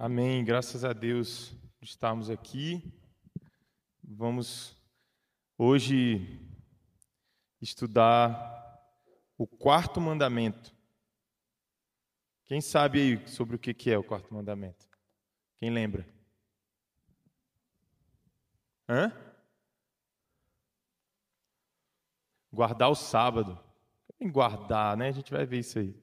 Amém. Graças a Deus por estarmos aqui. Vamos hoje estudar o quarto mandamento. Quem sabe aí sobre o que é o quarto mandamento? Quem lembra? Guardar o sábado. Em guardar, né? A gente vai ver isso aí.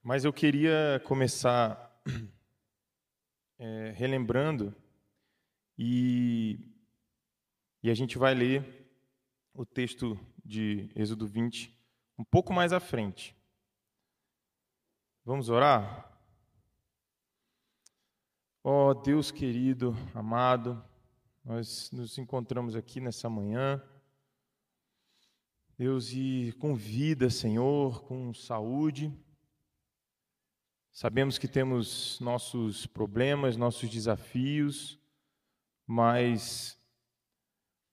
Mas eu queria começar relembrando e a gente vai ler o texto de Êxodo 20 um pouco mais à frente. Vamos orar? Ó Deus querido, amado, nós nos encontramos aqui nessa manhã, Deus, e com vida, Senhor, com saúde. Sabemos que temos nossos problemas, nossos desafios, mas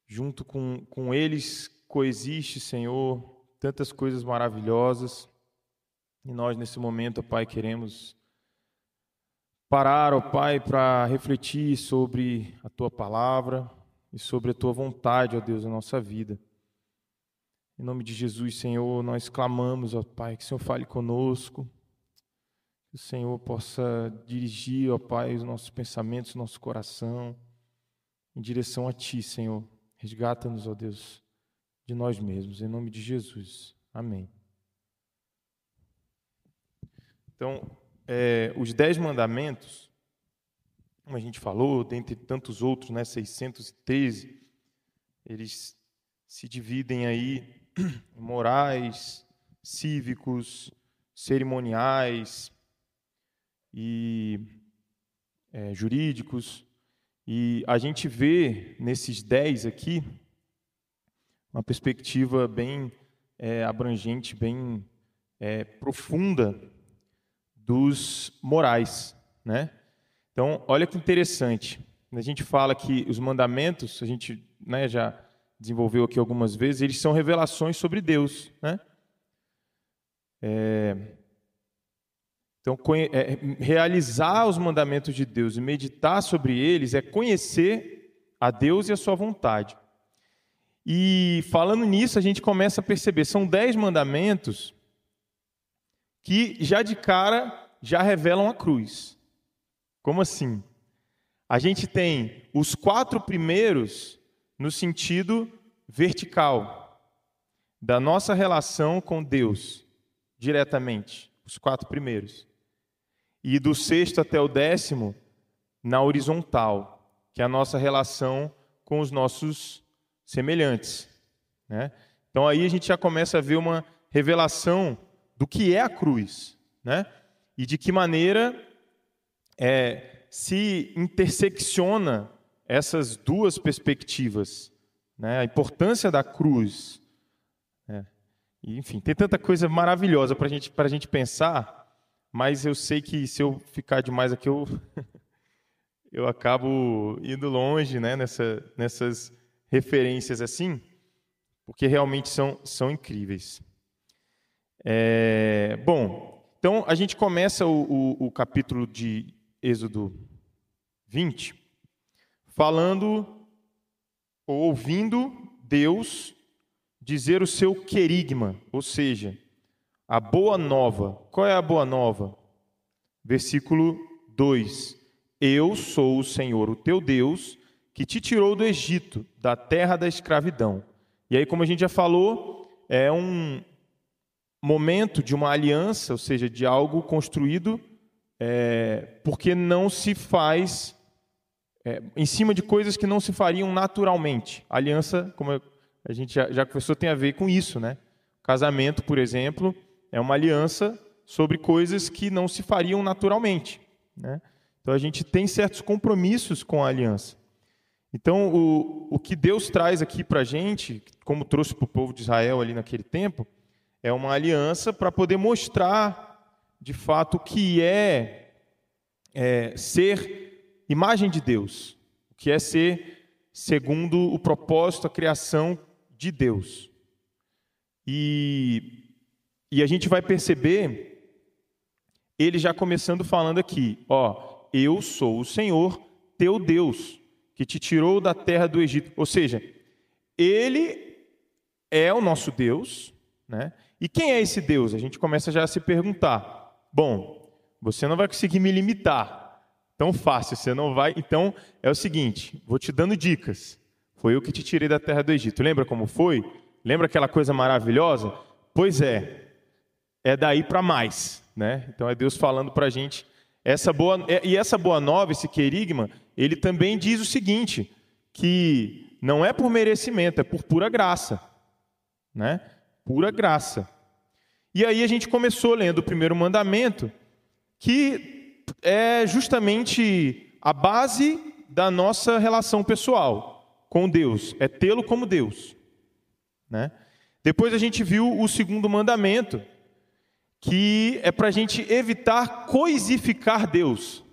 junto com eles coexiste, Senhor, tantas coisas maravilhosas. E nós, nesse momento, ó Pai, queremos parar, ó Pai, para refletir sobre a Tua palavra e sobre a Tua vontade, ó Deus, na nossa vida. Em nome de Jesus, Senhor, nós clamamos, ó Pai, que o Senhor fale conosco, que o Senhor possa dirigir, ó Pai, os nossos pensamentos, o nosso coração, em direção a Ti, Senhor. Resgata-nos, ó Deus, de nós mesmos, em nome de Jesus. Amém. Então, os 10 mandamentos, como a gente falou, dentre tantos outros, 613, eles se dividem aí em morais, cívicos, cerimoniais e jurídicos. E a gente vê nesses 10 aqui uma perspectiva bem abrangente, bem profunda dos morais, né? Então, olha que interessante. A gente fala que os mandamentos, a gente já desenvolveu aqui algumas vezes, eles são revelações sobre Deus, né? Então, realizar os mandamentos de Deus e meditar sobre eles é conhecer a Deus e a sua vontade. E falando nisso, a gente começa a perceber, são 10 mandamentos que já de cara já revelam a cruz. Como assim? A gente tem os 4 primeiros no sentido vertical, da nossa relação com Deus, diretamente, os 4 primeiros. E do 6º até o 10º, na horizontal, que é a nossa relação com os nossos semelhantes, né? Então aí a gente já começa a ver uma revelação do que é a cruz, né? E de que maneira se intersecciona essas duas perspectivas, né? A importância da cruz, né? E, enfim, tem tanta coisa maravilhosa para a gente pensar, mas eu sei que se eu ficar demais aqui, eu acabo indo longe, né? Nessas referências assim, porque realmente são incríveis. Bom, então a gente começa o capítulo de Êxodo 20 falando ou ouvindo Deus dizer o seu querigma, ou seja, a boa nova. Qual é a boa nova? Versículo 2: Eu sou o Senhor, o teu Deus, que te tirou do Egito, da terra da escravidão. E aí, como a gente já falou, é um momento de uma aliança, ou seja, de algo construído porque não se faz em cima de coisas que não se fariam naturalmente. A aliança, como a gente já conversou, tem a ver com isso, né? O casamento, por exemplo, é uma aliança sobre coisas que não se fariam naturalmente, né? Então a gente tem certos compromissos com a aliança. Então o que Deus traz aqui para a gente, como trouxe para o povo de Israel ali naquele tempo, é uma aliança para poder mostrar, de fato, o que é ser imagem de Deus, o que é ser segundo o propósito, a criação de Deus. E a gente vai perceber ele já começando falando aqui, eu sou o Senhor, teu Deus, que te tirou da terra do Egito. Ou seja, ele é o nosso Deus, né? E quem é esse Deus? A gente começa já a se perguntar. Bom, você não vai conseguir me limitar tão fácil, você não vai. Então, é o seguinte, vou te dando dicas. Foi eu que te tirei da terra do Egito. Lembra como foi? Lembra aquela coisa maravilhosa? Pois é daí para mais, né? Então é Deus falando para a gente essa boa nova, esse querigma, ele também diz o seguinte, que não é por merecimento, é por pura graça, né? Pura graça. E aí a gente começou lendo o primeiro mandamento, que é justamente a base da nossa relação pessoal com Deus, é tê-lo como Deus, né? Depois a gente viu o segundo mandamento, que é para a gente evitar coisificar Deus.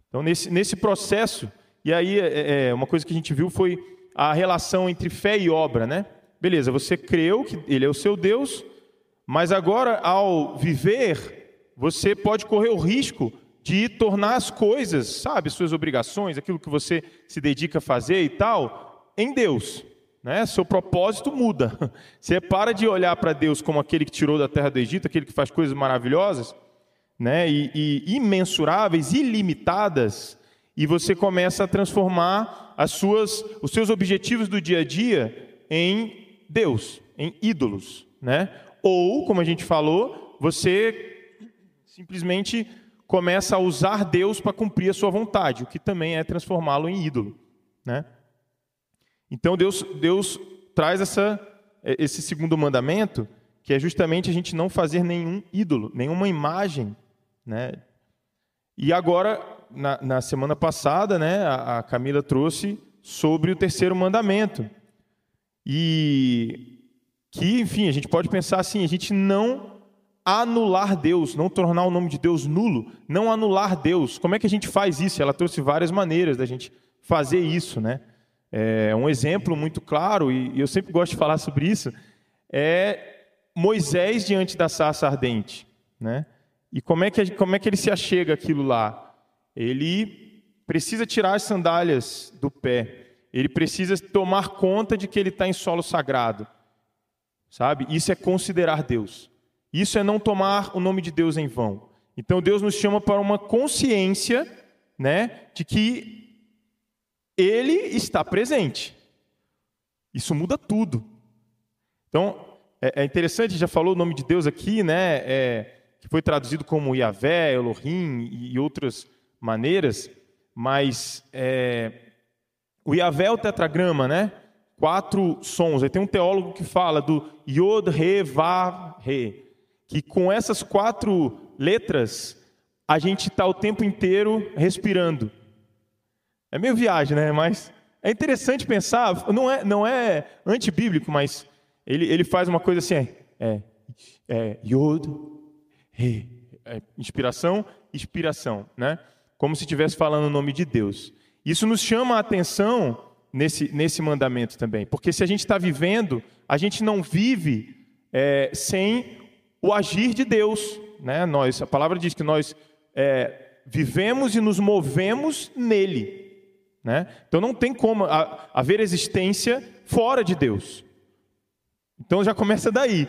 Então, nesse processo, e aí uma coisa que a gente viu foi a relação entre fé e obra, né? Beleza, você creu que Ele é o seu Deus, mas agora, ao viver, você pode correr o risco de tornar as coisas, sabe, suas obrigações, aquilo que você se dedica a fazer e tal, em Deus. Né? Seu propósito muda. Você para de olhar para Deus como aquele que tirou da terra do Egito, aquele que faz coisas maravilhosas, né? e imensuráveis, ilimitadas, e você começa a transformar os seus objetivos do dia a dia em Deus, em ídolos. Né? Ou, como a gente falou, você simplesmente começa a usar Deus para cumprir a sua vontade, o que também é transformá-lo em ídolo. Né? Então Deus traz esse segundo mandamento, que é justamente a gente não fazer nenhum ídolo, nenhuma imagem, né? E agora, na semana passada, né, a Camila trouxe sobre o terceiro mandamento. E que, enfim, a gente pode pensar assim, a gente não anular Deus, não tornar o nome de Deus nulo, não anular Deus. Como é que a gente faz isso? Ela trouxe várias maneiras da gente fazer isso, né? Um exemplo muito claro, e eu sempre gosto de falar sobre isso, é Moisés diante da sarça ardente, né? E como é que ele se achega aquilo lá? Ele precisa tirar as sandálias do pé, ele precisa tomar conta de que ele está em solo sagrado, sabe? Isso é considerar Deus, isso é não tomar o nome de Deus em vão. Então Deus nos chama para uma consciência, né, de que Ele está presente. Isso muda tudo. Então, é interessante, já falou o nome de Deus aqui, né? Que foi traduzido como Yahvé, Elohim e outras maneiras, mas o Yahvé é o tetragrama, né? 4 sons. Aí tem um teólogo que fala do Yod, Re, Vav, Re, que com essas 4 letras a gente está o tempo inteiro respirando. É meio viagem, né? Mas é interessante pensar, não é antibíblico, mas ele faz uma coisa assim, Yod, Re, inspiração, expiração, né? Como se estivesse falando o nome de Deus. Isso nos chama a atenção nesse mandamento também, porque se a gente está vivendo, a gente não vive sem o agir de Deus, né? A palavra diz que nós vivemos e nos movemos nele. Né? Então não tem como haver existência fora de Deus. Então já começa daí.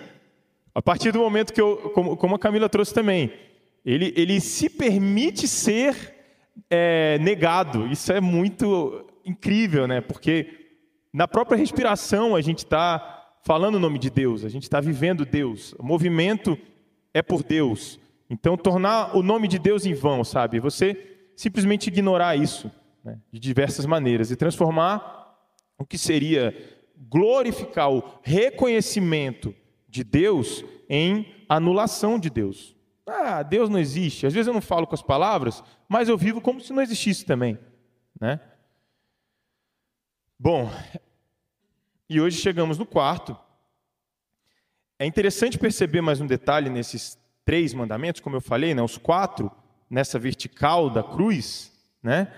A partir do momento que como a Camila trouxe também, ele se permite ser negado. Isso é muito incrível, né? Porque na própria respiração a gente está falando o nome de Deus, a gente está vivendo Deus. O movimento é por Deus. Então tornar o nome de Deus em vão, sabe? Você simplesmente ignorar isso, né, de diversas maneiras, e transformar o que seria glorificar o reconhecimento de Deus em anulação de Deus. Deus não existe. Às vezes eu não falo com as palavras, mas eu vivo como se não existisse também, né? Bom, e hoje chegamos no quarto. É interessante perceber mais um detalhe nesses 3 mandamentos, como eu falei, né, os 4 nessa vertical da cruz, né?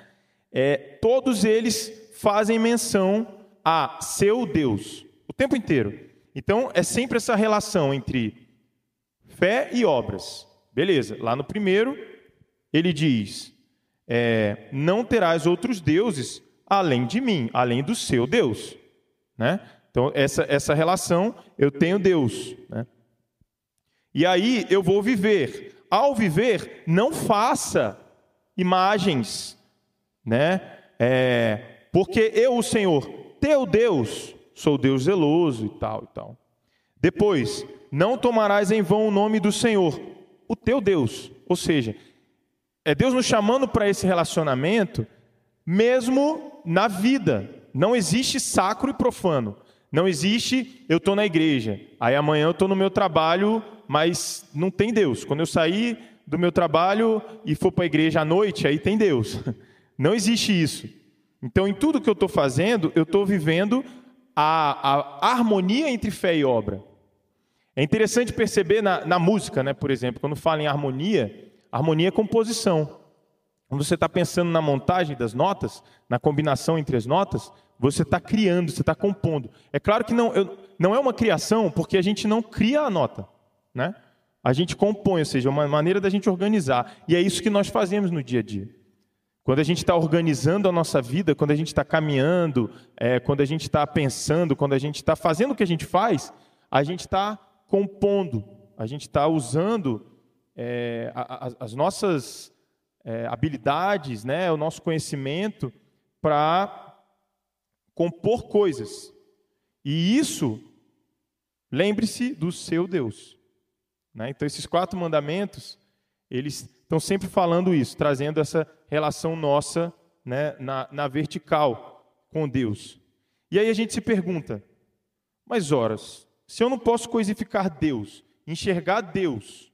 todos eles fazem menção a seu Deus, o tempo inteiro. Então, é sempre essa relação entre fé e obras. Beleza, lá no primeiro, ele diz, não terás outros deuses além de mim, além do seu Deus. Né? Então, essa relação, eu tenho Deus. Né? E aí, eu vou viver. Ao viver, não faça imagens, né? Porque eu, o Senhor, teu Deus, sou Deus zeloso e tal, e tal. Depois, não tomarás em vão o nome do Senhor, o teu Deus. Ou seja, é Deus nos chamando para esse relacionamento, mesmo na vida. Não existe sacro e profano. Não existe, eu estou na igreja, aí amanhã eu estou no meu trabalho, mas não tem Deus. Quando eu sair do meu trabalho e for para a igreja à noite, aí tem Deus. Não existe isso. Então, em tudo que eu estou fazendo, eu estou vivendo a harmonia entre fé e obra. É interessante perceber na música, né, por exemplo, quando fala em harmonia é composição. Quando você está pensando na montagem das notas, na combinação entre as notas, você está criando, você está compondo. É claro que não é uma criação, porque a gente não cria a nota, né? A gente compõe, ou seja, é uma maneira da gente organizar. E é isso que nós fazemos no dia a dia. Quando a gente está organizando a nossa vida, quando a gente está caminhando, quando a gente está pensando, quando a gente está fazendo o que a gente faz, a gente está compondo, a gente está usando as nossas habilidades, né, o nosso conhecimento para compor coisas. E isso, lembre-se do seu Deus. Né? Então, esses 4 mandamentos, eles estão sempre falando isso, trazendo essa relação nossa, né, na vertical com Deus. E aí a gente se pergunta, mas horas, se eu não posso coisificar Deus, enxergar Deus,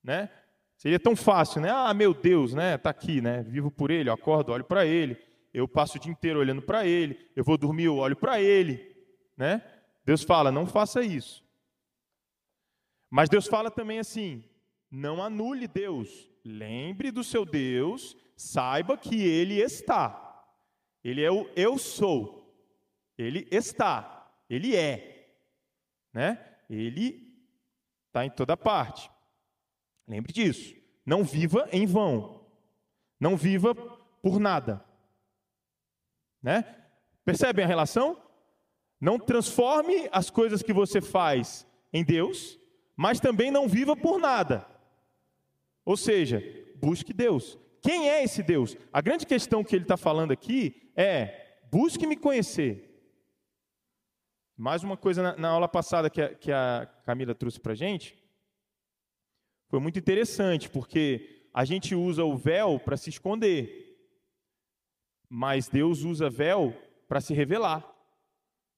né? Seria tão fácil, né? Ah, meu Deus, né? Tá aqui, né? Vivo por Ele, eu acordo, olho para Ele, eu passo o dia inteiro olhando para Ele, eu vou dormir, eu olho para Ele, né? Deus fala, não faça isso. Mas Deus fala também assim, não anule Deus, lembre do seu Deus, saiba que Ele está. Ele é o eu sou, Ele está, Ele é, né? Ele está em toda parte. Lembre disso. Não viva em vão. Não viva por nada. Né? Percebem a relação? Não transforme as coisas que você faz em Deus, mas também não viva por nada. Ou seja, busque Deus. Quem é esse Deus? A grande questão que ele está falando aqui é, busque me conhecer. Mais uma coisa na aula passada que a Camila trouxe para a gente, foi muito interessante, porque a gente usa o véu para se esconder, mas Deus usa véu para se revelar.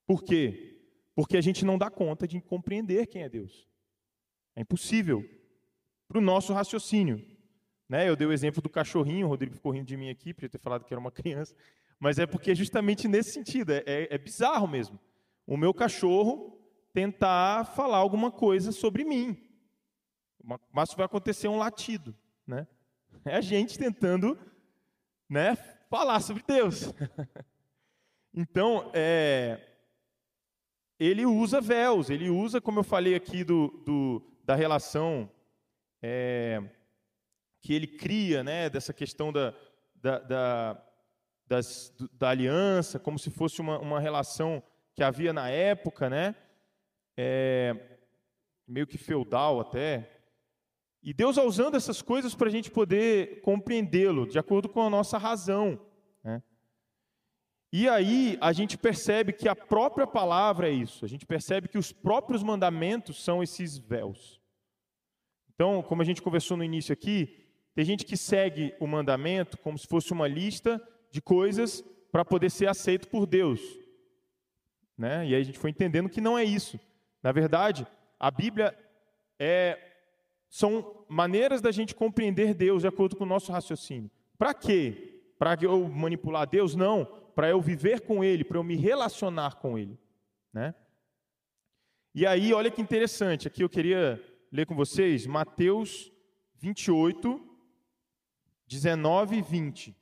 Por quê? Porque a gente não dá conta de compreender quem é Deus. É impossível para o nosso raciocínio. Né? Eu dei o exemplo do cachorrinho, o Rodrigo ficou rindo de mim aqui, podia ter falado que era uma criança, mas é porque é justamente nesse sentido, é bizarro mesmo. O meu cachorro tentar falar alguma coisa sobre mim. Mas vai acontecer um latido, né? É a gente tentando, né, falar sobre Deus. Então, ele usa véus, ele usa, como eu falei aqui da relação que ele cria, né, dessa questão da aliança, como se fosse uma relação que havia na época, né, meio que feudal até. E Deus vai usando essas coisas para a gente poder compreendê-lo, de acordo com a nossa razão. Né? E aí a gente percebe que a própria palavra é isso. A gente percebe que os próprios mandamentos são esses véus. Então, como a gente conversou no início aqui, tem gente que segue o mandamento como se fosse uma lista de coisas para poder ser aceito por Deus. Né? E aí a gente foi entendendo que não é isso. Na verdade, a Bíblia são maneiras da gente compreender Deus de acordo com o nosso raciocínio. Para quê? Para eu manipular Deus? Não. Para eu viver com Ele, para eu me relacionar com Ele. Né? E aí, olha que interessante. Aqui eu queria ler com vocês Mateus 28, 19 e 20.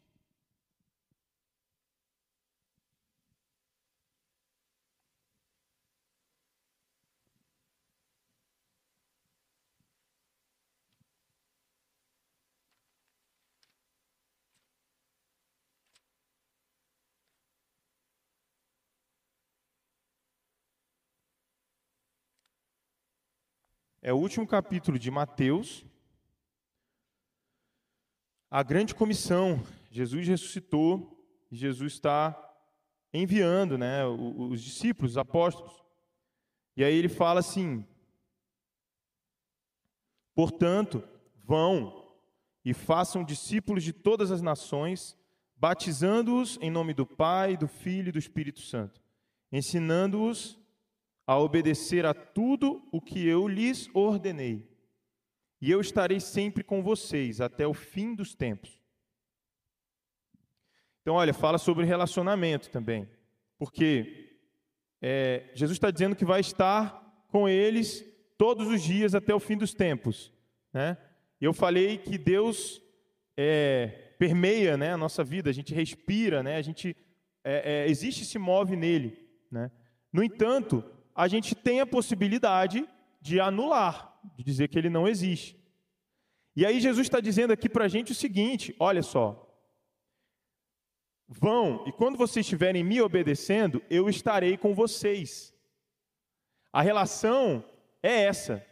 é o último capítulo de Mateus. A grande comissão, Jesus ressuscitou, e Jesus está enviando, né, os discípulos, os apóstolos. E aí ele fala assim: portanto, vão e façam discípulos de todas as nações, batizando-os em nome do Pai, do Filho e do Espírito Santo, ensinando-os a obedecer a tudo o que eu lhes ordenei. E eu estarei sempre com vocês até o fim dos tempos. Então, olha, fala sobre relacionamento também, porque Jesus está dizendo que vai estar com eles todos os dias até o fim dos tempos, né? Eu falei que Deus permeia, né, a nossa vida, a gente respira, né, a gente existe e se move nele, né? No entanto, a gente tem a possibilidade de anular, de dizer que ele não existe. E aí Jesus está dizendo aqui para a gente o seguinte: olha só, vão, e quando vocês estiverem me obedecendo, eu estarei com vocês. A relação é essa.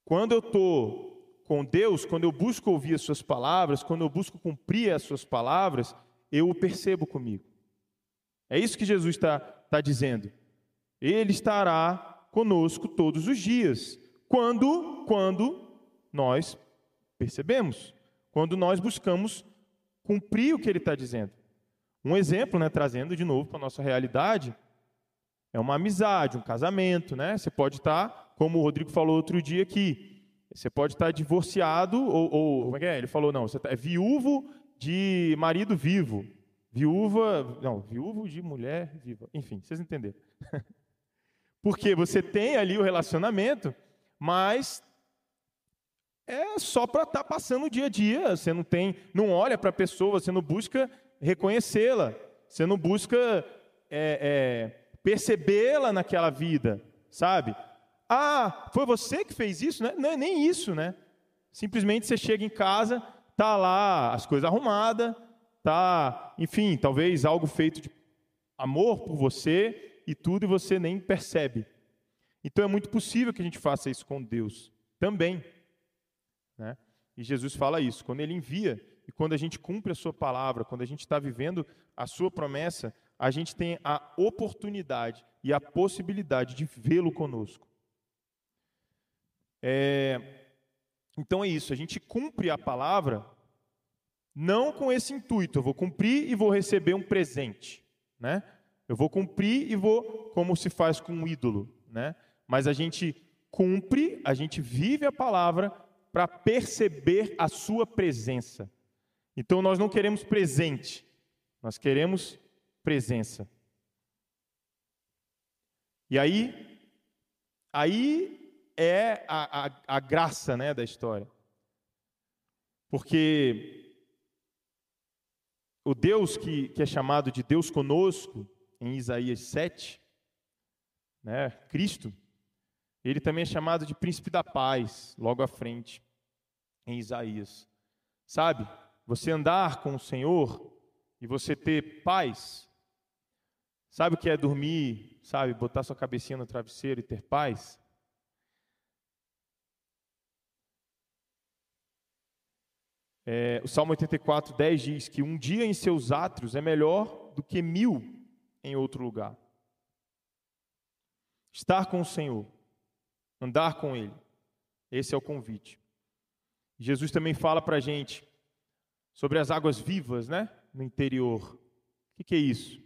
Quando eu estou com Deus, quando eu busco ouvir as suas palavras, quando eu busco cumprir as suas palavras, eu o percebo comigo. É isso que Jesus está dizendo. Ele estará conosco todos os dias. Quando nós percebemos, quando nós buscamos cumprir o que ele está dizendo. Um exemplo, né, trazendo de novo para a nossa realidade, é uma amizade, um casamento, né? Você pode estar, como o Rodrigo falou outro dia aqui, você pode estar divorciado, ou como é que é? Ele falou, não, você é viúvo de marido vivo, viúvo de mulher viva, enfim, vocês entenderam. Porque você tem ali o relacionamento, mas é só para estar passando o dia a dia. Você não olha para a pessoa, você não busca reconhecê-la, você não busca percebê-la naquela vida, sabe? Ah, foi você que fez isso, né? Não é nem isso, né? Simplesmente você chega em casa, tá lá as coisas arrumadas, tá, enfim, talvez algo feito de amor por você e tudo, e você nem percebe. Então é muito possível que a gente faça isso com Deus também, né? E Jesus fala isso, quando Ele envia e quando a gente cumpre a sua palavra, quando a gente está vivendo a sua promessa, a gente tem a oportunidade e a possibilidade de vê-lo conosco. Então é isso, a gente cumpre a palavra não com esse intuito, eu vou cumprir e vou receber um presente, né? Eu vou cumprir e vou, como se faz com um ídolo, né? Mas a gente cumpre, a gente vive a palavra para perceber a sua presença. Então nós não queremos presente, nós queremos presença. E aí é a graça, né, da história. Porque o Deus que é chamado de Deus conosco, em Isaías 7, né, Cristo, ele também é chamado de príncipe da paz, logo à frente, em Isaías. Sabe, você andar com o Senhor e você ter paz, sabe o que é dormir, sabe, botar sua cabecinha no travesseiro e ter paz? O Salmo 84, 10 diz que um dia em seus átrios é melhor do que 1000 em outro lugar. Estar com o Senhor, andar com Ele, esse é o convite. Jesus também fala para a gente sobre as águas vivas, né, no interior. O que é isso?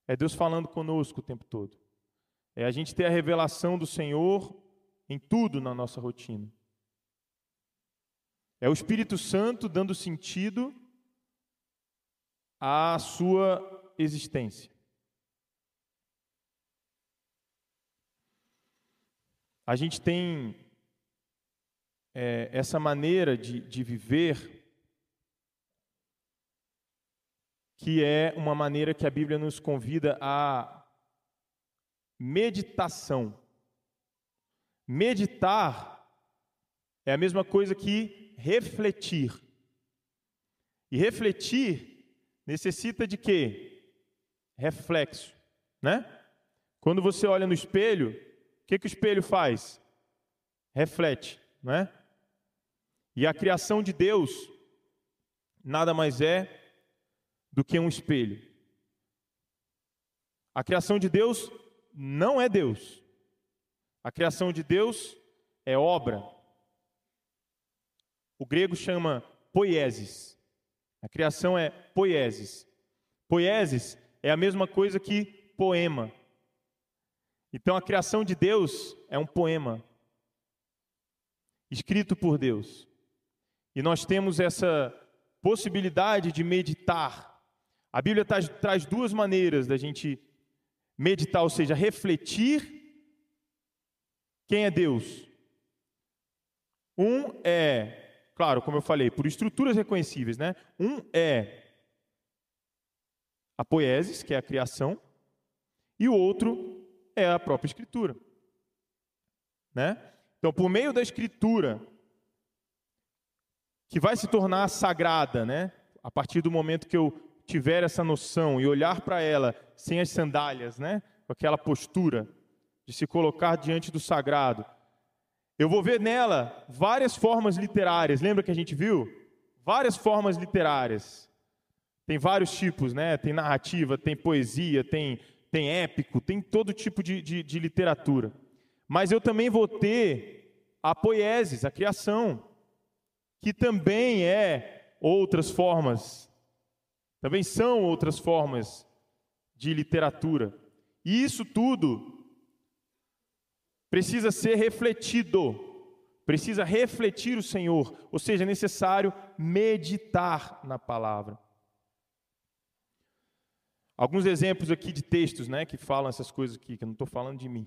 É Deus falando conosco o tempo todo. É a gente ter a revelação do Senhor em tudo na nossa rotina. É o Espírito Santo dando sentido à sua existência. A gente tem essa maneira de viver, que é uma maneira que a Bíblia nos convida a meditação. Meditar é a mesma coisa que refletir. E refletir necessita de quê? Reflexo, né? Quando você olha no espelho, que o espelho faz? Reflete, não é? E a criação de Deus nada mais é do que um espelho. A criação de Deus não é Deus. A criação de Deus é obra. O grego chama poiesis. A criação é poiesis. Poiesis é a mesma coisa que poema. Então a criação de Deus é um poema escrito por Deus. E nós temos essa possibilidade de meditar. A Bíblia traz duas maneiras da gente meditar, ou seja, refletir quem é Deus. Um é, claro, como eu falei, por estruturas reconhecíveis, né? Um é a poiesis, que é a criação, e o outro é a própria Escritura, né? Então, por meio da Escritura, que vai se tornar sagrada, né? A partir do momento que eu tiver essa noção e olhar para ela sem as sandálias, né? Com aquela postura de se colocar diante do sagrado, eu vou ver nela várias formas literárias. Lembra que a gente viu? Várias formas literárias. Tem vários tipos, né? Tem narrativa, tem poesia, tem épico, tem todo tipo de literatura. Mas eu também vou ter a poiesis, a criação, que também é outras formas, também são outras formas de literatura. E isso tudo precisa ser refletido, precisa refletir o Senhor, ou seja, é necessário meditar na palavra. Alguns exemplos aqui de textos, né, que falam essas coisas aqui, que eu não estou falando de mim.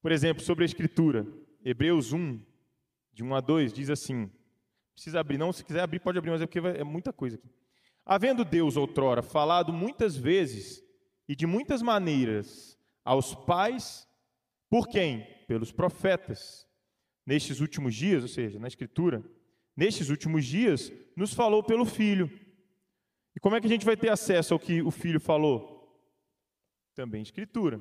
Por exemplo, sobre a Escritura, Hebreus 1, de 1 a 2, diz assim, precisa abrir, não, se quiser abrir, pode abrir, mas é porque é muita coisa aqui. Havendo Deus outrora falado muitas vezes e de muitas maneiras aos pais, por quem? Pelos profetas. Nestes últimos dias, ou seja, na Escritura, nestes últimos dias, nos falou pelo Filho. E como é que a gente vai ter acesso ao que o Filho falou? Também Escritura.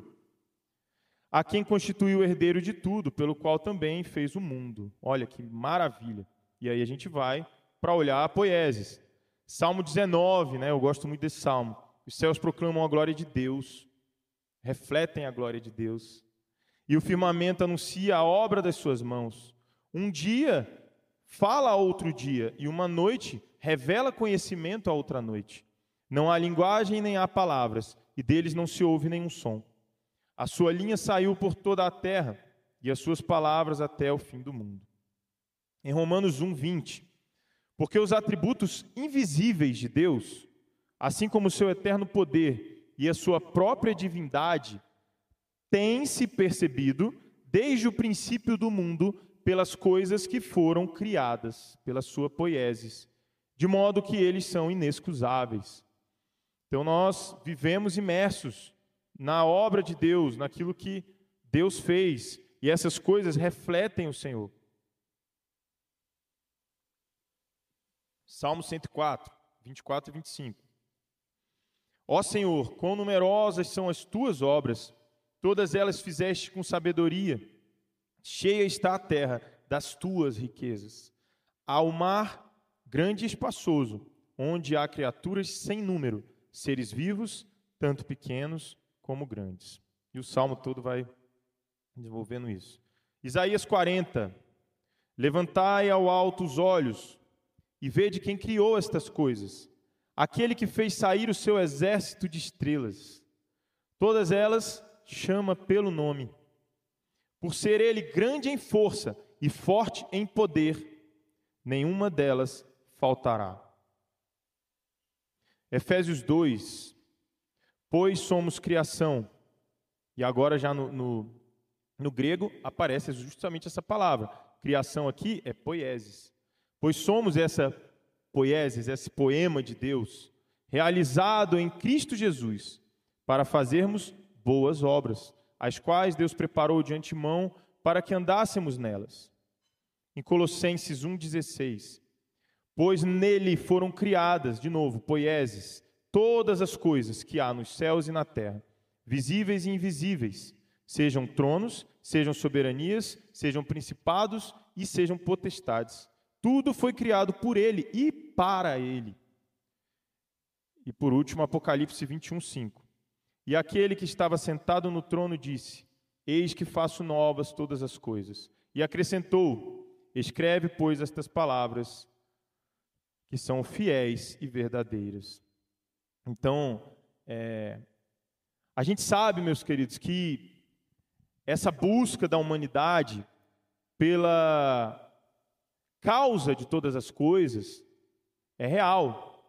A quem constituiu o herdeiro de tudo, pelo qual também fez o mundo. Olha que maravilha. E aí a gente vai para olhar a poiesis. Salmo 19, né? Eu gosto muito desse salmo. Os céus proclamam a glória de Deus, refletem a glória de Deus. E o firmamento anuncia a obra das suas mãos. Um dia fala a outro dia, e uma noite revela conhecimento a outra noite. Não há linguagem nem há palavras, e deles não se ouve nenhum som. A sua linha saiu por toda a terra, e as suas palavras até o fim do mundo. Em Romanos 1, 20, porque os atributos invisíveis de Deus, assim como o seu eterno poder e a sua própria divindade, têm-se percebido desde o princípio do mundo pelas coisas que foram criadas, pela sua poiesis, de modo que eles são inexcusáveis. Então nós vivemos imersos na obra de Deus, naquilo que Deus fez, e essas coisas refletem o Senhor. Salmo 104, 24 e 25. Ó Senhor, quão numerosas são as tuas obras, todas elas fizeste com sabedoria. Cheia está a terra das tuas riquezas. Há o mar grande e espaçoso, onde há criaturas sem número, seres vivos, tanto pequenos como grandes. E o salmo todo vai desenvolvendo isso. Isaías 40. Levantai ao alto os olhos e vede quem criou estas coisas. Aquele que fez sair o seu exército de estrelas. Todas elas chama pelo nome. Por ser ele grande em força e forte em poder, nenhuma delas faltará. Efésios 2. Pois somos criação. E agora já no grego aparece justamente essa palavra. Criação aqui é poiesis. Pois somos essa poiesis, esse poema de Deus, realizado em Cristo Jesus, para fazermos boas obras, as quais Deus preparou de antemão para que andássemos nelas. Em Colossenses 1,16. Pois nele foram criadas, de novo, poiesis, todas as coisas que há nos céus e na terra, visíveis e invisíveis, sejam tronos, sejam soberanias, sejam principados e sejam potestades. Tudo foi criado por ele e para ele. E por último, Apocalipse 21:5. E aquele que estava sentado no trono disse: Eis que faço novas todas as coisas. E acrescentou: Escreve, pois, estas palavras, que são fiéis e verdadeiras. Então, a gente sabe, meus queridos, que essa busca da humanidade pela causa de todas as coisas é real.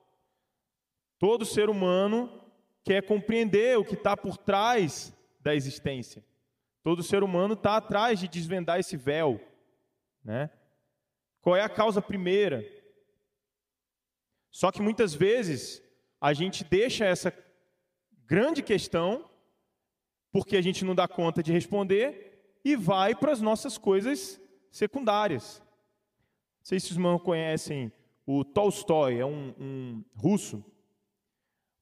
Todo ser humano quer compreender o que está por trás da existência. Todo ser humano está atrás de desvendar esse véu, né? Qual é a causa primeira? Só que muitas vezes a gente deixa essa grande questão porque a gente não dá conta de responder e vai para as nossas coisas secundárias. Não sei se os irmãos conhecem o Tolstói, é um russo.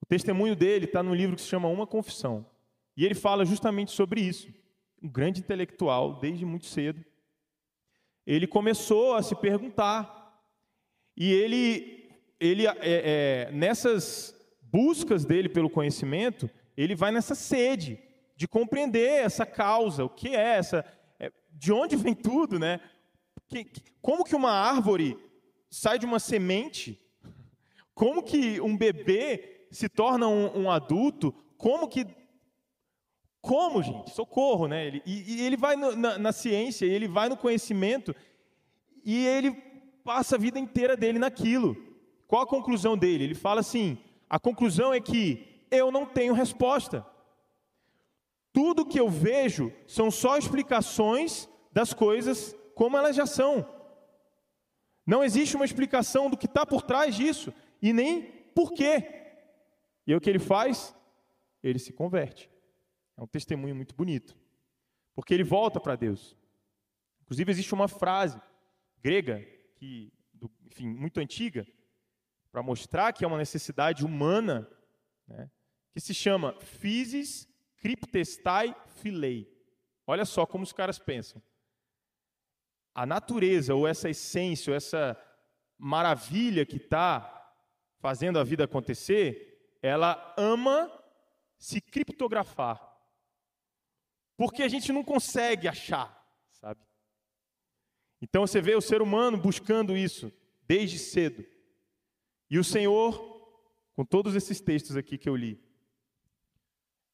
O testemunho dele está no livro que se chama Uma Confissão. E ele fala justamente sobre isso. Um grande intelectual, desde muito cedo. Ele começou a se perguntar. E ele nessas buscas dele pelo conhecimento, ele vai nessa sede de compreender essa causa, o que é essa, de onde vem tudo, né? Como que uma árvore sai de uma semente? Como que um bebê se torna um adulto? Como, gente? Socorro, né? Ele vai na ciência, ele vai no conhecimento e ele passa a vida inteira dele naquilo. Qual a conclusão dele? Ele fala assim: a conclusão é que eu não tenho resposta. Tudo que eu vejo são só explicações das coisas como elas já são. Não existe uma explicação do que está por trás disso e nem por quê. E o que ele faz? Ele se converte. É um testemunho muito bonito, porque ele volta para Deus. Inclusive existe uma frase grega, muito antiga, para mostrar que é uma necessidade humana, né, que se chama physis cryptestai philei. Olha só como os caras pensam. A natureza, ou essa essência, ou essa maravilha que está fazendo a vida acontecer, ela ama se criptografar. Porque a gente não consegue achar, sabe? Então você vê o ser humano buscando isso desde cedo. E o Senhor, com todos esses textos aqui que eu li,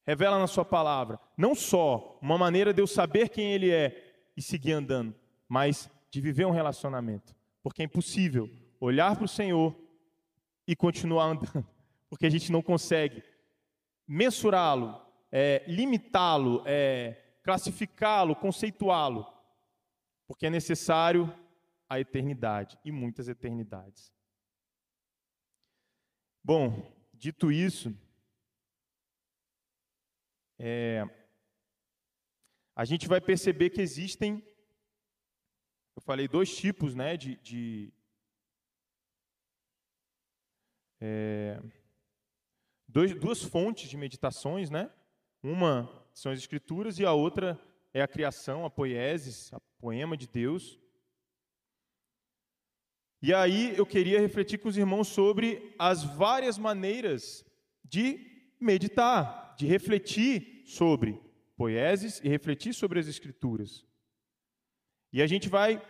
revela na sua palavra, não só uma maneira de eu saber quem Ele é e seguir andando, mas de viver um relacionamento. Porque é impossível olhar para o Senhor e continuar andando, porque a gente não consegue mensurá-lo, limitá-lo, classificá-lo, conceituá-lo, porque é necessário a eternidade, e muitas eternidades. Bom, dito isso, a gente vai perceber que existem, eu falei, dois tipos, né, duas fontes de meditações, né? Uma são as Escrituras e a outra é a criação, a poiesis, a poema de Deus. E aí eu queria refletir com os irmãos sobre as várias maneiras de meditar, de refletir sobre poiesis e refletir sobre as Escrituras. E a gente vai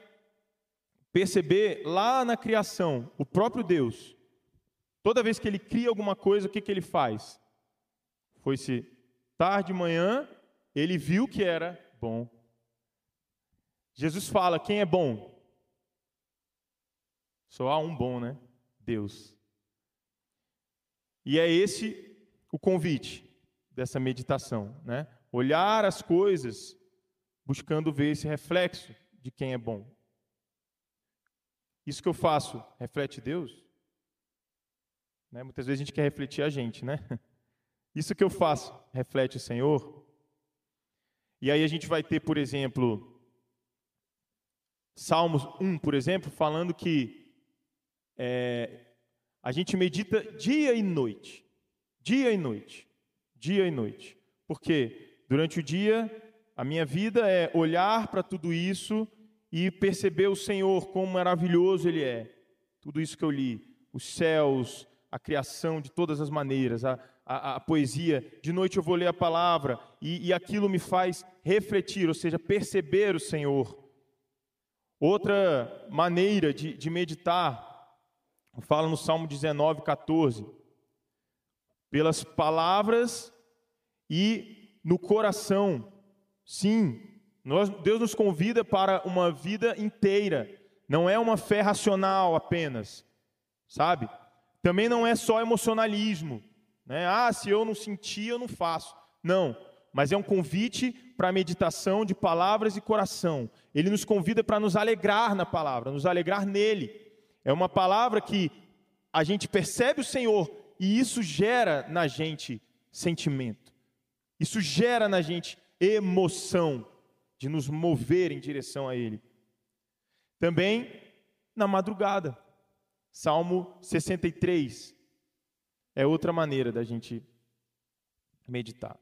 perceber lá na criação, o próprio Deus, toda vez que Ele cria alguma coisa, o que Ele faz? Foi-se tarde, manhã, Ele viu que era bom. Jesus fala, quem é bom? Só há um bom, né? Deus. E é esse o convite dessa meditação, né? Olhar as coisas, buscando ver esse reflexo de quem é bom. Isso que eu faço, reflete Deus? Né? Muitas vezes a gente quer refletir a gente, né? Isso que eu faço, reflete o Senhor? E aí a gente vai ter, por exemplo, Salmos 1, por exemplo, falando que a gente medita dia e noite. Dia e noite. Dia e noite. Porque durante o dia A minha vida é olhar para tudo isso e perceber o Senhor, quão maravilhoso Ele é. Tudo isso que eu li, os céus, a criação de todas as maneiras, a poesia. De noite eu vou ler a palavra e aquilo me faz refletir, ou seja, perceber o Senhor. Outra maneira de meditar, fala no Salmo 19, 14. Pelas palavras e no coração. Sim, Deus nos convida para uma vida inteira. Não é uma fé racional apenas, sabe? Também não é só emocionalismo, né? Se eu não sentir, eu não faço. Não, mas é um convite para a meditação de palavras e coração. Ele nos convida para nos alegrar na palavra, nos alegrar nele. É uma palavra que a gente percebe o Senhor e isso gera na gente sentimento. Isso gera na gente emoção de nos mover em direção a Ele. Também na madrugada. Salmo 63 é outra maneira da gente meditar.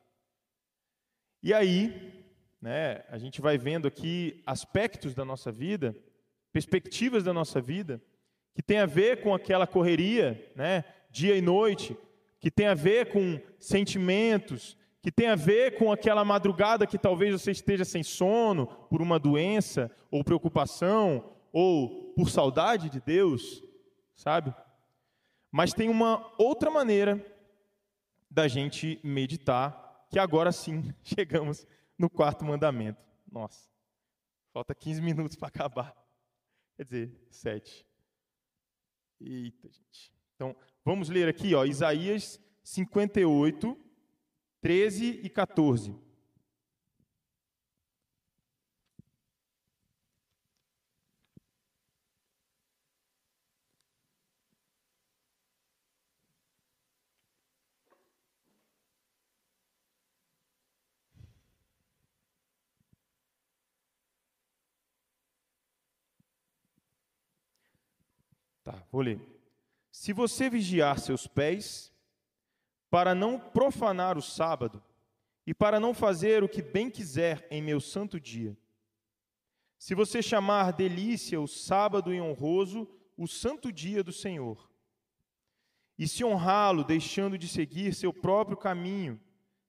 E aí, né, a gente vai vendo aqui aspectos da nossa vida, perspectivas da nossa vida, que tem a ver com aquela correria, né, dia e noite, que tem a ver com sentimentos, que tem a ver com aquela madrugada que talvez você esteja sem sono por uma doença, ou preocupação, ou por saudade de Deus, sabe? Mas tem uma outra maneira da gente meditar, que agora sim chegamos no quarto mandamento. Nossa, falta 15 minutos para acabar. Quer dizer, 7. Eita, gente. Então, vamos ler aqui, ó, Isaías 58, 13 e 14. Tá, vou ler. Se você vigiar seus pés, para não profanar o sábado, e para não fazer o que bem quiser em meu santo dia. Se você chamar delícia o sábado e honroso o santo dia do Senhor, e se honrá-lo deixando de seguir seu próprio caminho,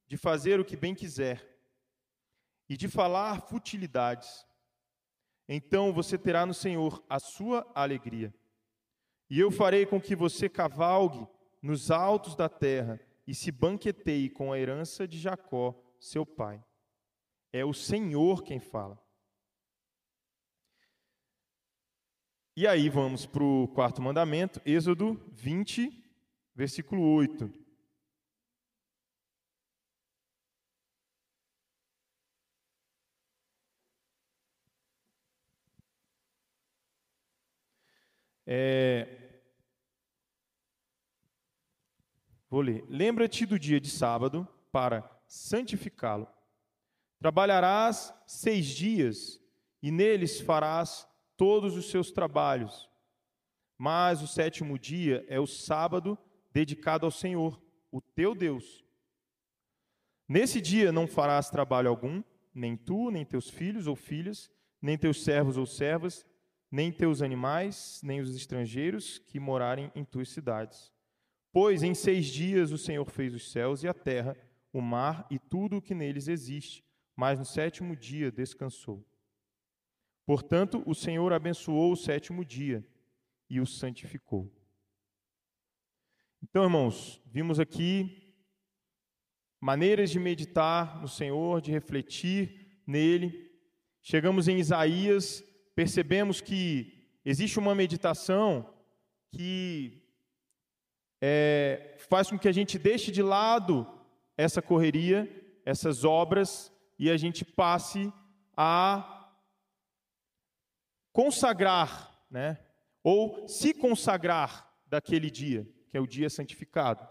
de fazer o que bem quiser, e de falar futilidades, então você terá no Senhor a sua alegria. E eu farei com que você cavalgue nos altos da terra e se banqueteie com a herança de Jacó, seu pai. É o Senhor quem fala. E aí vamos para o quarto mandamento, Êxodo 20, versículo 8. Vou ler. Lembra-te do dia de sábado para santificá-lo. Trabalharás 6 dias e neles farás todos os seus trabalhos. Mas o 7º dia é o sábado dedicado ao Senhor, o teu Deus. Nesse dia não farás trabalho algum, nem tu, nem teus filhos ou filhas, nem teus servos ou servas, nem teus animais, nem os estrangeiros que morarem em tuas cidades. Pois em 6 dias o Senhor fez os céus e a terra, o mar e tudo o que neles existe, mas no 7º dia descansou. Portanto, o Senhor abençoou o 7º dia e o santificou. Então, irmãos, vimos aqui maneiras de meditar no Senhor, de refletir nele. Chegamos em Isaías, percebemos que existe uma meditação que faz com que a gente deixe de lado essa correria, essas obras, e a gente passe a consagrar, né? Ou se consagrar daquele dia, que é o dia santificado.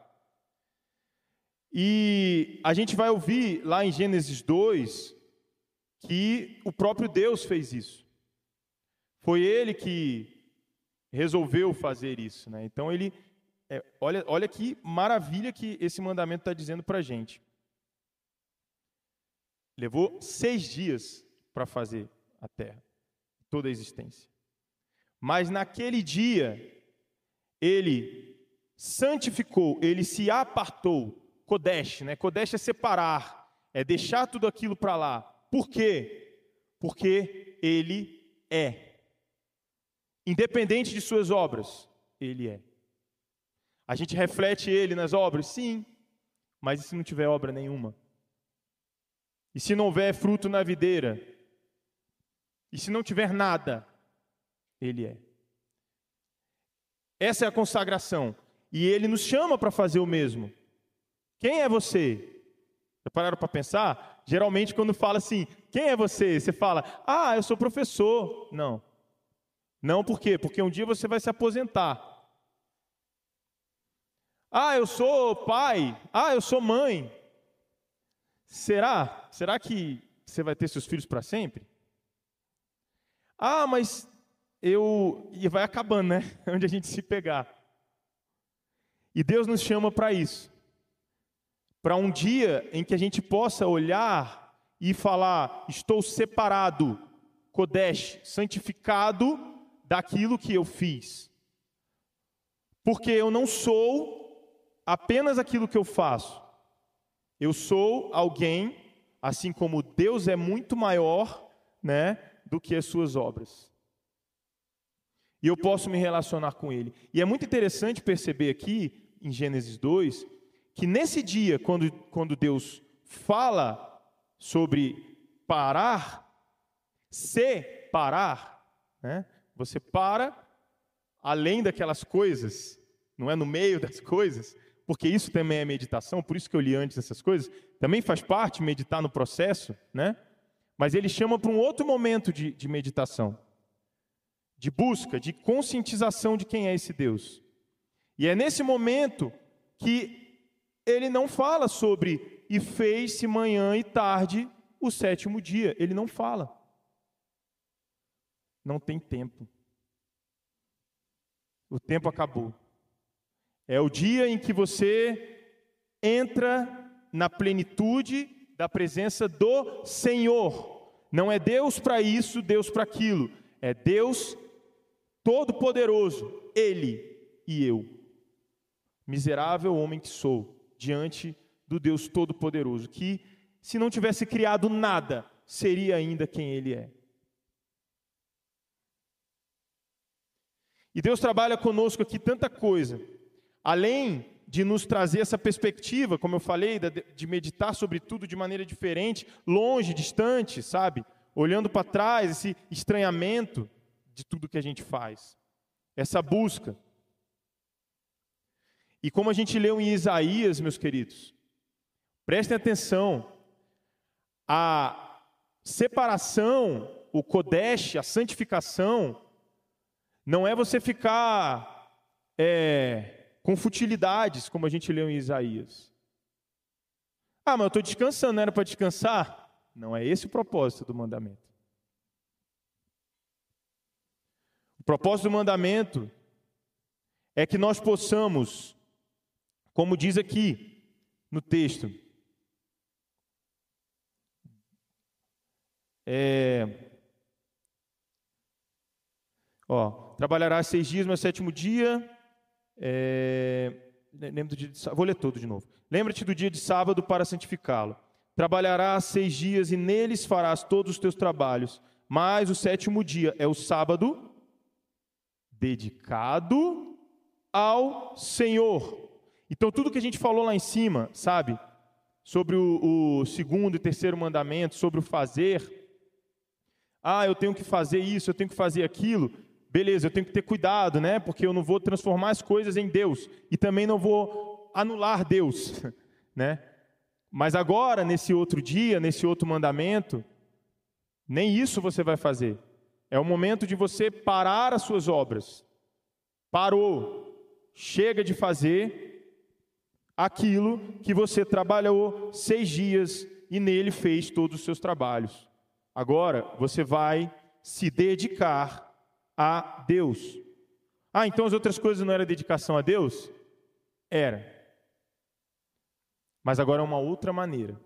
E a gente vai ouvir lá em Gênesis 2 que o próprio Deus fez isso. Foi Ele que resolveu fazer isso, né? Então olha que maravilha que esse mandamento está dizendo para a gente. Levou 6 dias para fazer a terra, toda a existência. Mas naquele dia, ele santificou, ele se apartou. Kodesh, né? Kodesh é separar, é deixar tudo aquilo para lá. Por quê? Porque ele é. Independente de suas obras, ele é. A gente reflete ele nas obras? Sim. Mas e se não tiver obra nenhuma? E se não houver fruto na videira? E se não tiver nada? Ele é. Essa é a consagração. E ele nos chama para fazer o mesmo. Quem é você? Já pararam para pensar? Geralmente quando fala assim, quem é você? Você fala, eu sou professor. Não. Não, por quê? Porque um dia você vai se aposentar. Eu sou pai. Eu sou mãe. Será? Será que você vai ter seus filhos para sempre? Mas E vai acabando, né? Onde a gente se pegar. E Deus nos chama para isso. Para um dia em que a gente possa olhar e falar, estou separado, Kodesh, santificado daquilo que eu fiz. Porque eu não sou apenas aquilo que eu faço. Eu sou alguém, assim como Deus é muito maior, né, do que as suas obras. E eu posso me relacionar com Ele. E é muito interessante perceber aqui, em Gênesis 2, que nesse dia, quando Deus fala sobre parar, separar, né? Você para além daquelas coisas, não é no meio das coisas, porque isso também é meditação, por isso que eu li antes essas coisas, também faz parte meditar no processo, né? Mas ele chama para um outro momento de meditação, de busca, de conscientização de quem é esse Deus. E é nesse momento que ele não fala sobre e fez-se manhã e tarde o sétimo dia. Ele não fala. Não tem tempo. O tempo acabou. É o dia em que você entra na plenitude da presença do Senhor. Não é Deus para isso, Deus para aquilo. É Deus Todo-Poderoso, Ele e eu. Miserável homem que sou, diante do Deus Todo-Poderoso, que, se não tivesse criado nada, seria ainda quem Ele é. E Deus trabalha conosco aqui tanta coisa. Além de nos trazer essa perspectiva, como eu falei, de meditar sobre tudo de maneira diferente, longe, distante, sabe? Olhando para trás, esse estranhamento de tudo que a gente faz. Essa busca. E como a gente leu em Isaías, meus queridos, prestem atenção, a separação, o Kodesh, a santificação, não é você ficar com futilidades, como a gente leu em Isaías. Mas eu estou descansando, não era para descansar? Não é esse o propósito do mandamento. O propósito do mandamento é que nós possamos, como diz aqui no texto, trabalharás 6 dias, mas 7º dia, lembra do dia de sábado, vou ler todo de novo. Lembra-te do dia de sábado para santificá-lo. Trabalharás 6 dias e neles farás todos os teus trabalhos, mas o 7º dia é o sábado dedicado ao Senhor. Então tudo que a gente falou lá em cima, sabe? Sobre o 2º e 3º mandamento, sobre o fazer. Eu tenho que fazer isso, eu tenho que fazer aquilo. Beleza, eu tenho que ter cuidado, né? Porque eu não vou transformar as coisas em Deus. E também não vou anular Deus, né? Mas agora, nesse outro dia, nesse outro mandamento, nem isso você vai fazer. É o momento de você parar as suas obras. Parou. Chega de fazer aquilo que você trabalhou 6 dias e nele fez todos os seus trabalhos. Agora, você vai se dedicar a Deus. Então as outras coisas não eram dedicação a Deus? Era. Mas agora é uma outra maneira.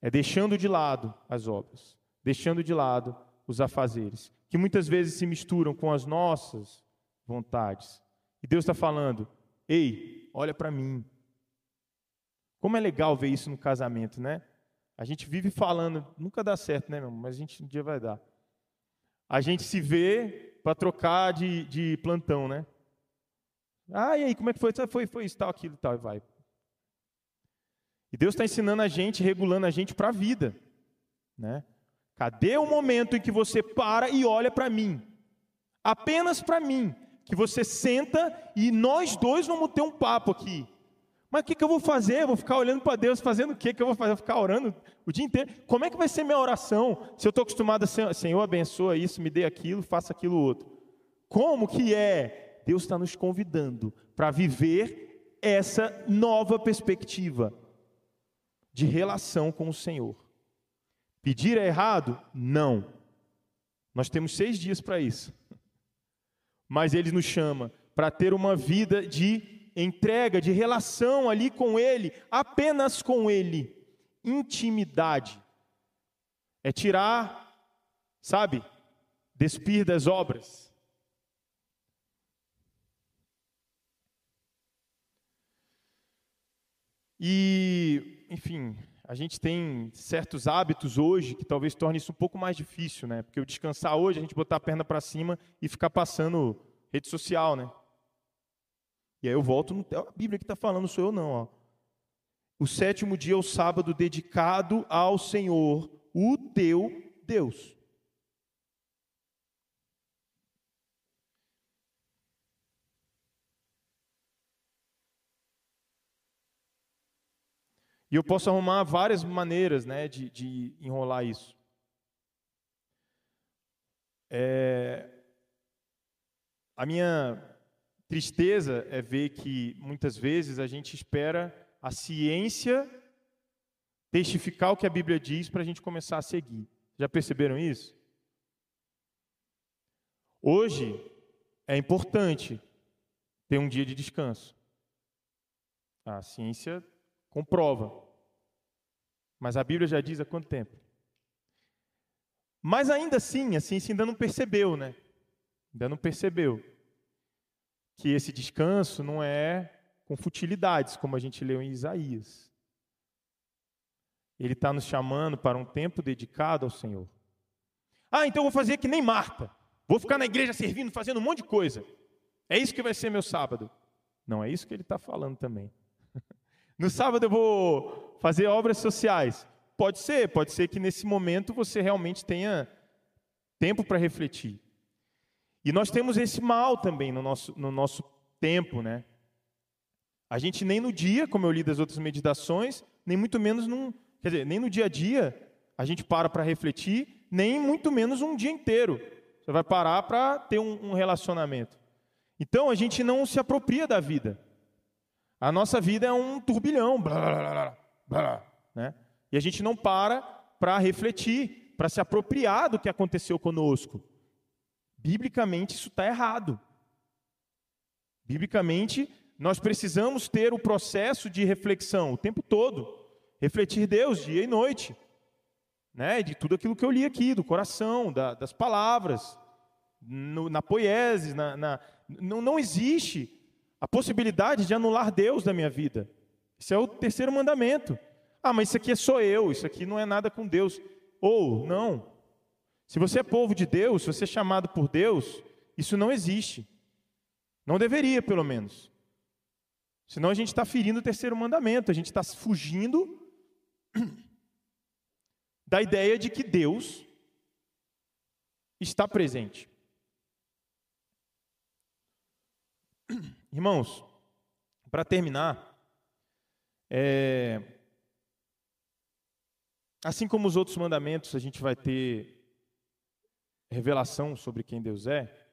É deixando de lado as obras, deixando de lado os afazeres, que muitas vezes se misturam com as nossas vontades. E Deus está falando, ei, olha para mim. Como é legal ver isso no casamento, né? A gente vive falando, nunca dá certo, né, meu irmão? Mas um dia vai dar. A gente se vê para trocar de plantão, né? Ah, e aí, como é que foi? Foi isso, tal, aquilo, tal, e vai. E Deus está ensinando a gente, regulando a gente para a vida, né? Cadê o momento em que você para e olha para mim? Apenas para mim. Que você senta e nós dois vamos ter um papo aqui. Mas o que eu vou fazer? Eu vou ficar olhando para Deus, fazendo o quê? Que eu vou fazer? Eu vou ficar orando o dia inteiro? Como é que vai ser minha oração? Se eu estou acostumado a ser, Senhor, abençoa isso, me dê aquilo, faça aquilo outro. Como que é? Deus está nos convidando para viver essa nova perspectiva de relação com o Senhor. Pedir é errado? Não. Nós temos 6 dias para isso. Mas Ele nos chama para ter uma vida de entrega, de relação ali com Ele, apenas com Ele. Intimidade. É tirar, sabe, despir das obras. E, enfim, a gente tem certos hábitos hoje que talvez torne isso um pouco mais difícil, né? Porque o descansar hoje, a gente botar a perna para cima e ficar passando rede social, né? E aí eu volto, a Bíblia que está falando, sou eu não, ó. O 7º dia é o sábado dedicado ao Senhor, o teu Deus. E eu posso arrumar várias maneiras, né, de enrolar isso. A minha tristeza é ver que muitas vezes a gente espera a ciência testificar o que a Bíblia diz para a gente começar a seguir. Já perceberam isso? Hoje é importante ter um dia de descanso. A ciência comprova. Mas a Bíblia já diz há quanto tempo? Mas ainda assim, a ciência ainda não percebeu, né? Ainda não percebeu que esse descanso não é com futilidades, como a gente leu em Isaías. Ele está nos chamando para um tempo dedicado ao Senhor. Ah, então eu vou fazer que nem Marta. Vou ficar na igreja servindo, fazendo um monte de coisa. É isso que vai ser meu sábado. Não, é isso que ele está falando também. No sábado eu vou fazer obras sociais. Pode ser que nesse momento você realmente tenha tempo para refletir. E nós temos esse mal também no nosso tempo, né? A gente nem no dia, como eu li das outras meditações, nem muito menos nem no dia a dia a gente para refletir, nem muito menos um dia inteiro. Você vai parar para ter um relacionamento. Então a gente não se apropria da vida. A nossa vida é um turbilhão, blá, blá, blá, blá, né? E a gente não para refletir, para se apropriar do que aconteceu conosco. Biblicamente isso está errado. Biblicamente nós precisamos ter o processo de reflexão o tempo todo. Refletir Deus dia e noite, né? De tudo aquilo que eu li aqui, do coração, das palavras, na poiesis, não existe a possibilidade de anular Deus da minha vida. Esse é o 3º mandamento. Ah, mas isso aqui é só eu, isso aqui não é nada com Deus. Ou, não. Se você é povo de Deus, se você é chamado por Deus, isso não existe. Não deveria, pelo menos. Senão a gente está ferindo o 3º mandamento, a gente está fugindo da ideia de que Deus está presente. Irmãos, para terminar, assim como os outros mandamentos, a gente vai ter revelação sobre quem Deus é.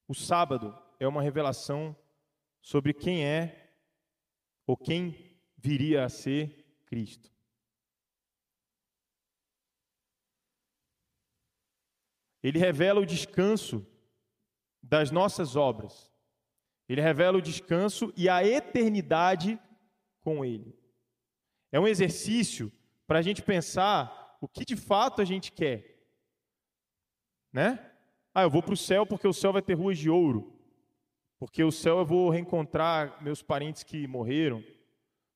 O sábado é uma revelação sobre quem é ou quem viria a ser Cristo. Ele revela o descanso das nossas obras. Ele revela o descanso e a eternidade com Ele. É um exercício para a gente pensar o que de fato a gente quer, né? Eu vou para o céu porque o céu vai ter ruas de ouro, porque o céu eu vou reencontrar meus parentes que morreram,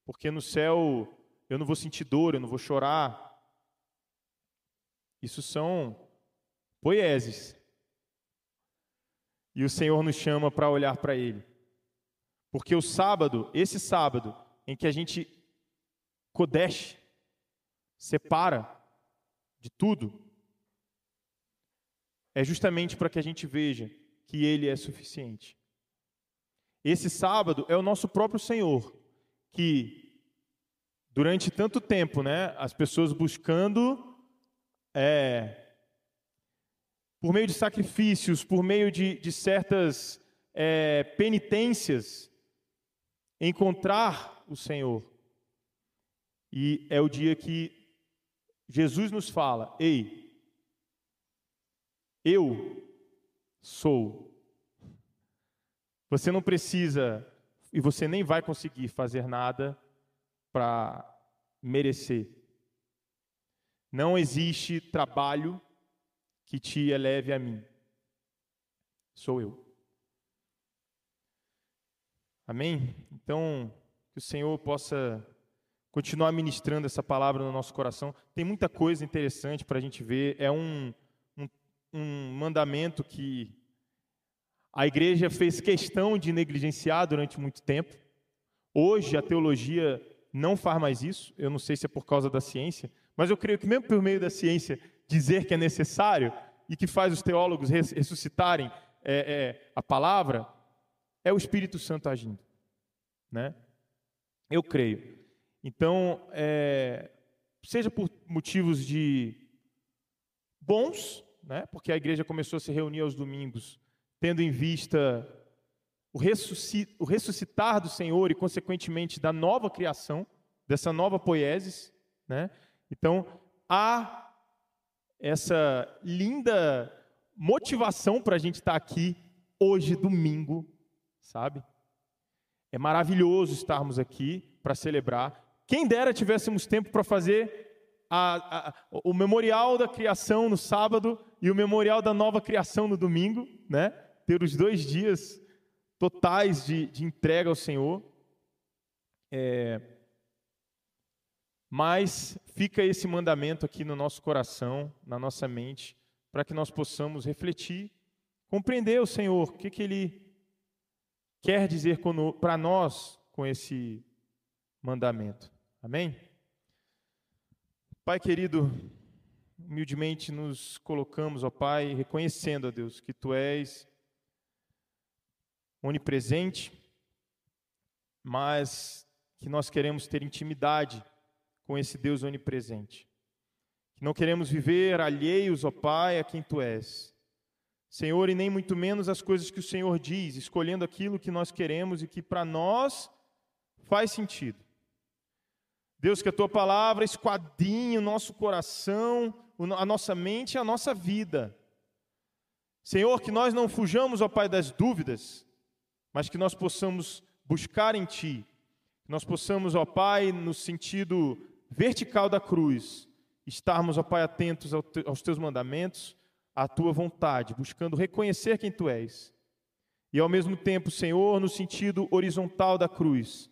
porque no céu eu não vou sentir dor, eu não vou chorar. Isso são poieses. E o Senhor nos chama para olhar para Ele. Porque o sábado, esse sábado, em que a gente kodesh, separa de tudo, é justamente para que a gente veja que Ele é suficiente. Esse sábado é o nosso próprio Senhor, que durante tanto tempo, né, as pessoas buscando, por meio de sacrifícios, por meio de certas penitências, encontrar o Senhor. E é o dia que Jesus nos fala: ei, eu sou. Você não precisa, e você nem vai conseguir fazer nada para merecer. Não existe trabalho que te eleve a mim. Sou eu. Amém? Então, que o Senhor possa continuar ministrando essa palavra no nosso coração. Tem muita coisa interessante para a gente ver. É um mandamento que a igreja fez questão de negligenciar durante muito tempo. Hoje a teologia não faz mais isso. Eu não sei se é por causa da ciência, mas eu creio que mesmo por meio da ciência dizer que é necessário e que faz os teólogos ressuscitarem a palavra, é o Espírito Santo agindo, né? Eu creio. Então, seja por motivos de bons, né? Porque a igreja começou a se reunir aos domingos, tendo em vista o ressuscitar do Senhor e, consequentemente, da nova criação, dessa nova poiesis, né? Então, há essa linda motivação para a gente estar aqui hoje, domingo, sabe? É maravilhoso estarmos aqui para celebrar. Quem dera tivéssemos tempo para fazer o memorial da criação no sábado e o memorial da nova criação no domingo, né? Ter os 2 dias totais de entrega ao Senhor. Mas fica esse mandamento aqui no nosso coração, na nossa mente, para que nós possamos refletir, compreender o Senhor, o que Ele quer dizer para nós com esse mandamento. Amém? Pai querido, humildemente nos colocamos, ó Pai, reconhecendo, ó Deus, que Tu és onipresente, mas que nós queremos ter intimidade com esse Deus onipresente. Que não queremos viver alheios, ó Pai, a quem Tu és. Senhor, e nem muito menos as coisas que o Senhor diz, escolhendo aquilo que nós queremos e que para nós faz sentido. Deus, que a Tua palavra esquadrinhe o nosso coração, a nossa mente e a nossa vida. Senhor, que nós não fujamos, ó Pai, das dúvidas, mas que nós possamos buscar em Ti. Que nós possamos, ó Pai, no sentido vertical da cruz, estarmos, ó Pai, atentos aos Teus mandamentos, à Tua vontade, buscando reconhecer quem Tu és. E ao mesmo tempo, Senhor, no sentido horizontal da cruz,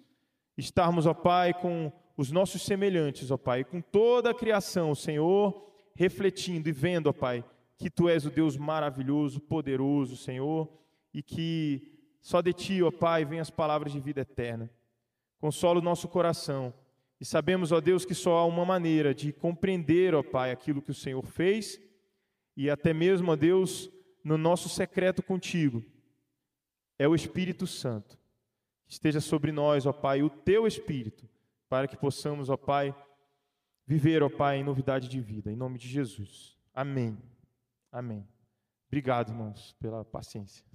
estarmos, ó Pai, com os nossos semelhantes, ó Pai, com toda a criação, Senhor, refletindo e vendo, ó Pai, que Tu és o Deus maravilhoso, poderoso, Senhor, e que só de Ti, ó Pai, vêm as palavras de vida eterna. Consola o nosso coração. E sabemos, ó Deus, que só há uma maneira de compreender, ó Pai, aquilo que o Senhor fez, e até mesmo, ó Deus, no nosso secreto contigo, é o Espírito Santo. Que esteja sobre nós, ó Pai, o Teu Espírito, para que possamos, ó Pai, viver, ó Pai, em novidade de vida. Em nome de Jesus. Amém. Amém. Obrigado, irmãos, pela paciência.